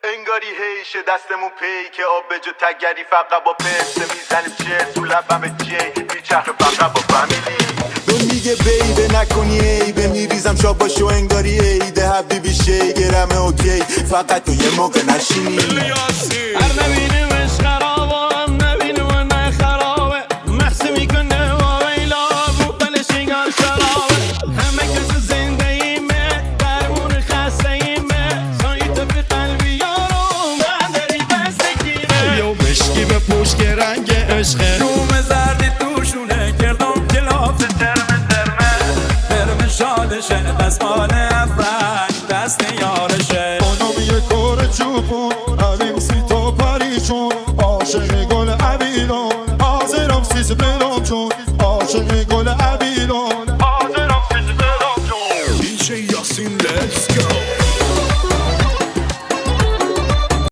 انگاری هیشه دستمون پی که آب به جو تگری فقط با پسته میزنیم چه تو لبم جی بیچرخه فقط با فامیلی. به میگه بیبه نکنی عیبه میریزم شاباشو انگاری عیده حبیبی شیگرمه اوکی فقط تو یه موقع نشینی. هر نبینه